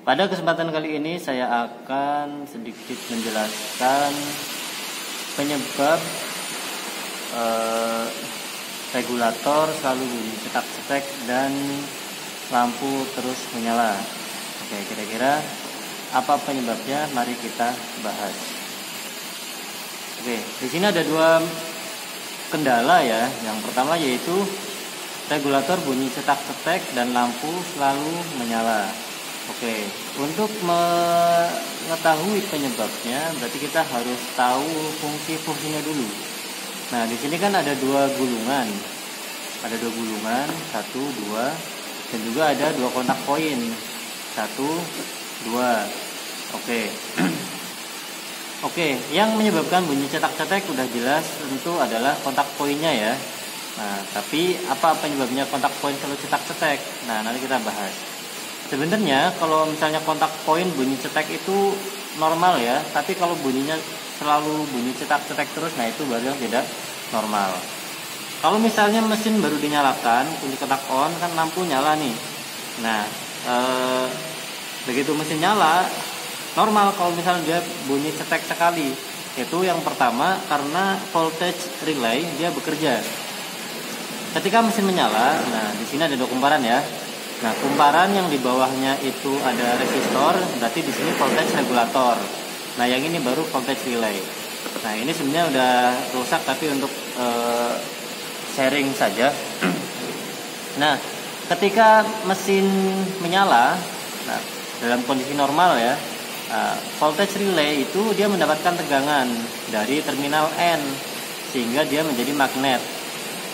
Pada kesempatan kali ini saya akan sedikit menjelaskan penyebab regulator selalu bunyi cetak-cetek dan lampu terus menyala. Oke, kira-kira apa penyebabnya? Mari kita bahas. Oke, di sini ada dua kendala ya. Yang pertama yaitu regulator bunyi cetak-cetek dan lampu selalu menyala. Oke, untuk mengetahui penyebabnya berarti kita harus tahu fungsi-fungsinya dulu. Nah, di sini kan ada dua gulungan. Ada dua gulungan, 1, 2, dan juga ada dua kontak poin. 1, 2. Oke. Oke, yang menyebabkan bunyi cetak-cetek udah jelas tentu adalah kontak poinnya ya. Nah, tapi apa penyebabnya kontak poin selalu cetak-cetek? Nah, nanti kita bahas. Sebenarnya kalau misalnya kontak poin bunyi cetek itu normal ya, tapi kalau bunyinya selalu bunyi cetak-cetek terus, nah itu baru yang tidak normal. Kalau misalnya mesin baru dinyalakan, kunci kotak on, kan lampu nyala nih. Nah, begitu mesin nyala, normal kalau misalnya dia bunyi cetek sekali. Itu yang pertama karena voltage relay dia bekerja. Ketika mesin menyala, nah di sini ada dua kumparan ya. Nah, kumparan yang di bawahnya itu ada resistor, berarti di sini voltage regulator. Nah, yang ini baru voltage relay. Nah, ini sebenarnya udah rusak, tapi untuk sharing saja. Nah, ketika mesin menyala, nah, dalam kondisi normal ya, voltage relay itu dia mendapatkan tegangan dari terminal N, sehingga dia menjadi magnet.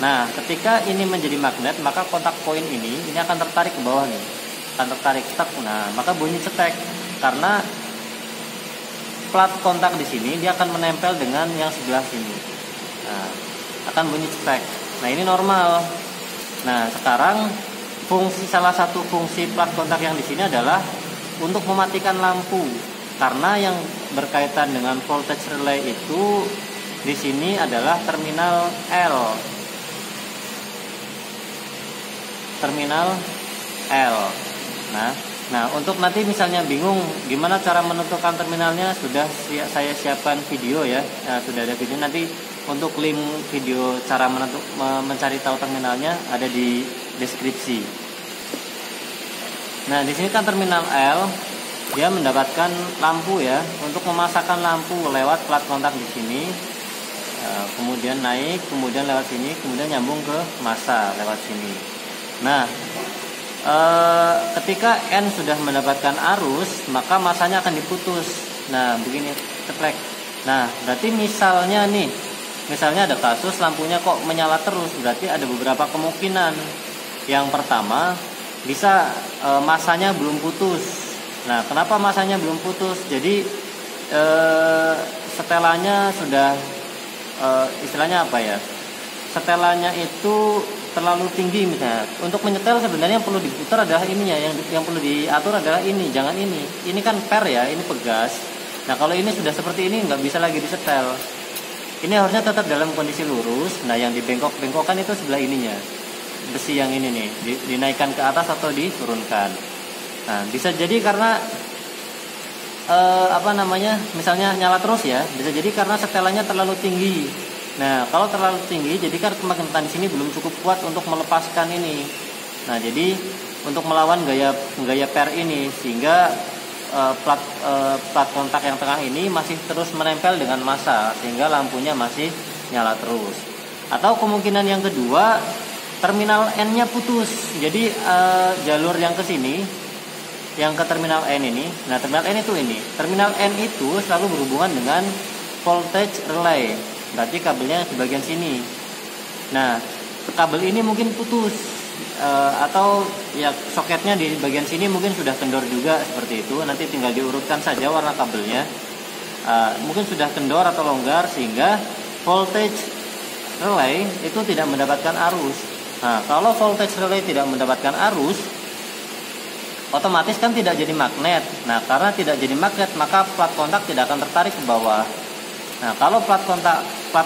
Nah, ketika ini menjadi magnet, maka kontak poin ini akan tertarik ke bawah nih, akan tertarik stuck. Nah, maka bunyi cetek karena plat kontak di sini dia akan menempel dengan yang sebelah sini. Nah, akan bunyi cetek. Nah, ini normal. Nah, sekarang salah satu fungsi plat kontak yang di sini adalah untuk mematikan lampu, karena yang berkaitan dengan voltage relay itu di sini adalah terminal L. Terminal L. Nah, untuk nanti misalnya bingung gimana cara menentukan terminalnya, sudah saya siapkan video ya. Nah, sudah ada video, nanti untuk link video cara mencari tahu terminalnya ada di deskripsi. Nah, di sini kan terminal L dia mendapatkan lampu ya. Untuk memasakkan lampu lewat plat kontak di sini, kemudian naik, kemudian lewat sini, kemudian nyambung ke masa lewat sini. Nah, ketika N sudah mendapatkan arus, maka masanya akan diputus. Nah, begini ceklek. Nah, berarti misalnya ada kasus lampunya kok menyala terus, berarti ada beberapa kemungkinan. Yang pertama, bisa masanya belum putus. Nah, kenapa masanya belum putus? Jadi setelannya sudah istilahnya apa ya? Setelannya itu terlalu tinggi misalnya. Untuk menyetel sebenarnya yang perlu diputar adalah ininya, yang perlu diatur adalah ini, jangan ini. Ini kan per ya, ini pegas. Nah, kalau ini sudah seperti ini nggak bisa lagi disetel. Ini harusnya tetap dalam kondisi lurus. Nah, yang dibengkok-bengkokkan itu sebelah ininya. Besi yang ini nih, dinaikkan ke atas atau diturunkan. Nah, bisa jadi karena misalnya nyala terus ya, bisa jadi karena setelannya terlalu tinggi. Nah, kalau terlalu tinggi, jadi kan kemagnetnya di sini belum cukup kuat untuk melepaskan ini. Nah, jadi untuk melawan gaya per ini, sehingga plat kontak yang tengah ini masih terus menempel dengan massa, sehingga lampunya masih nyala terus. Atau kemungkinan yang kedua, terminal N-nya putus. Jadi jalur yang ke sini, yang ke terminal N ini, nah terminal N itu ini. Terminal N itu selalu berhubungan dengan voltage relay. Berarti kabelnya di bagian sini. Nah, kabel ini mungkin putus, atau ya soketnya di bagian sini mungkin sudah kendor juga seperti itu. Nanti tinggal diurutkan saja warna kabelnya. Mungkin sudah kendor atau longgar sehingga voltage relay itu tidak mendapatkan arus. Nah, kalau voltage relay tidak mendapatkan arus, otomatis kan tidak jadi magnet. Nah, karena tidak jadi magnet, maka plat kontak tidak akan tertarik ke bawah. Nah, kalau plat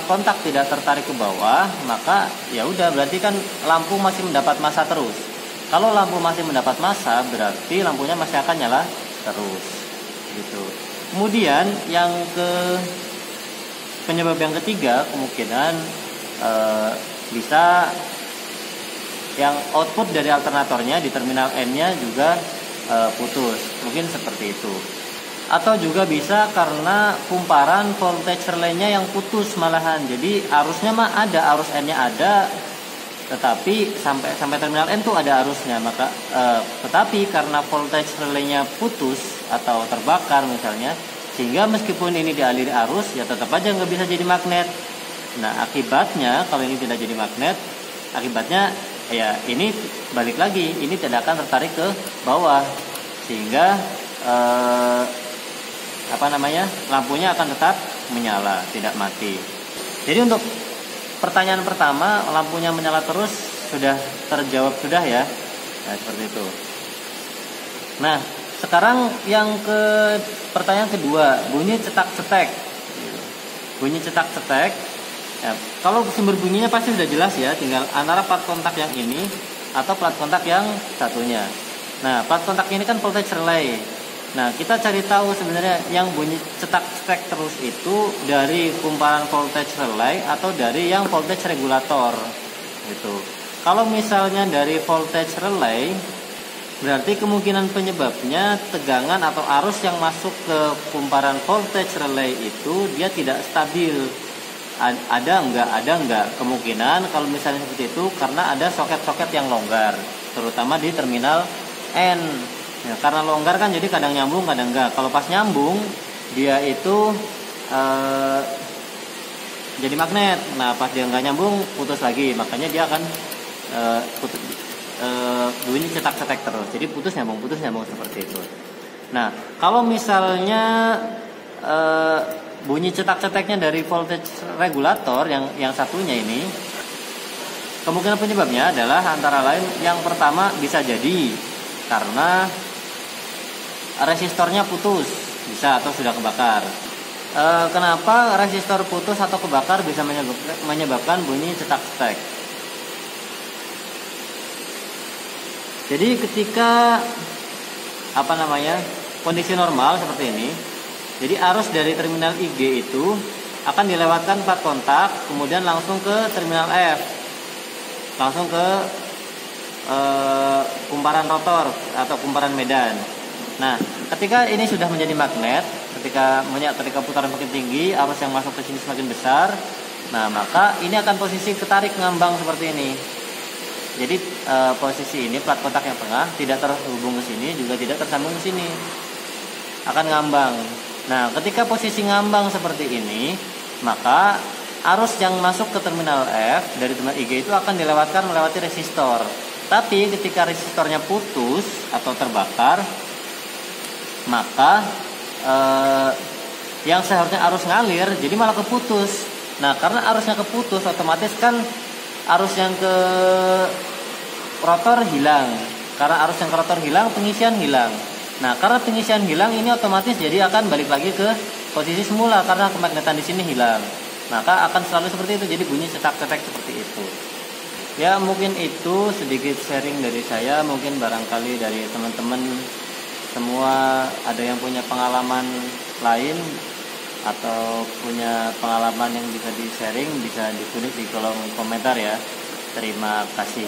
kontak tidak tertarik ke bawah, maka ya udah, berarti kan lampu masih mendapat massa terus. Kalau lampu masih mendapat massa, berarti lampunya masih akan nyala terus gitu. Kemudian penyebab yang ketiga kemungkinan bisa yang output dari alternatornya di terminal N-nya juga putus, mungkin seperti itu. Atau juga bisa karena kumparan voltage relay-nya yang putus malahan. Jadi arusnya mah ada, arus N-nya ada, tetapi sampai terminal N tuh ada arusnya. Maka tetapi karena voltage relay-nya putus atau terbakar misalnya, sehingga meskipun ini dialiri arus ya tetap aja nggak bisa jadi magnet. Nah akibatnya kalau ini tidak jadi magnet, akibatnya ya ini balik lagi, ini tidak akan tertarik ke bawah, sehingga lampunya akan tetap menyala, tidak mati. Jadi untuk pertanyaan pertama, lampunya menyala terus sudah terjawab sudah ya. Nah, seperti itu. Nah, sekarang pertanyaan kedua, bunyi cetak-cetek. Bunyi cetak-cetek. Ya, kalau sumber bunyinya pasti sudah jelas ya, tinggal antara plat kontak yang ini atau plat kontak yang satunya. Nah, plat kontak ini kan voltage relay. Nah, kita cari tahu sebenarnya yang bunyi cetak-cetek terus itu dari kumparan voltage relay atau dari yang voltage regulator gitu. Kalau misalnya dari voltage relay, berarti kemungkinan penyebabnya tegangan atau arus yang masuk ke kumparan voltage relay itu dia tidak stabil. Ada enggak kemungkinan kalau misalnya seperti itu karena ada soket-soket yang longgar, terutama di terminal N. Ya, karena longgar kan jadi kadang nyambung kadang enggak. Kalau pas nyambung dia itu jadi magnet. Nah pas dia enggak nyambung putus lagi, makanya dia akan bunyi cetak-cetek terus. Jadi putus nyambung seperti itu. Nah kalau misalnya bunyi cetak-ceteknya dari voltage regulator yang satunya ini, kemungkinan penyebabnya adalah antara lain yang pertama bisa jadi karena resistornya putus, bisa atau sudah kebakar. Kenapa resistor putus atau kebakar bisa menyebabkan bunyi cetak-cetek? Jadi ketika kondisi normal seperti ini, jadi arus dari terminal IG itu akan dilewatkan plat kontak, kemudian langsung ke terminal F, langsung ke kumparan rotor atau kumparan medan. Nah, ketika ini sudah menjadi magnet, ketika putaran makin tinggi, arus yang masuk ke sini semakin besar, nah maka ini akan posisi ketarik ngambang seperti ini. Jadi posisi ini plat kontak yang tengah tidak terhubung ke sini, juga tidak tersambung ke sini, akan ngambang. Nah, ketika posisi ngambang seperti ini, maka arus yang masuk ke terminal F dari terminal IG itu akan melewati resistor. Tapi ketika resistornya putus atau terbakar, maka yang seharusnya arus ngalir jadi malah keputus. Nah, karena arusnya keputus, otomatis kan arus yang ke rotor hilang. Karena arus yang ke rotor hilang, pengisian hilang. Nah, karena pengisian hilang, ini otomatis jadi akan balik lagi ke posisi semula karena kemagnetan di sini hilang. Maka akan selalu seperti itu, jadi bunyi cetak-cetek seperti itu. Ya, mungkin itu sedikit sharing dari saya. Mungkin barangkali dari teman-teman semua ada yang punya pengalaman lain atau punya pengalaman yang bisa di-sharing, bisa ditulis di kolom komentar ya. Terima kasih.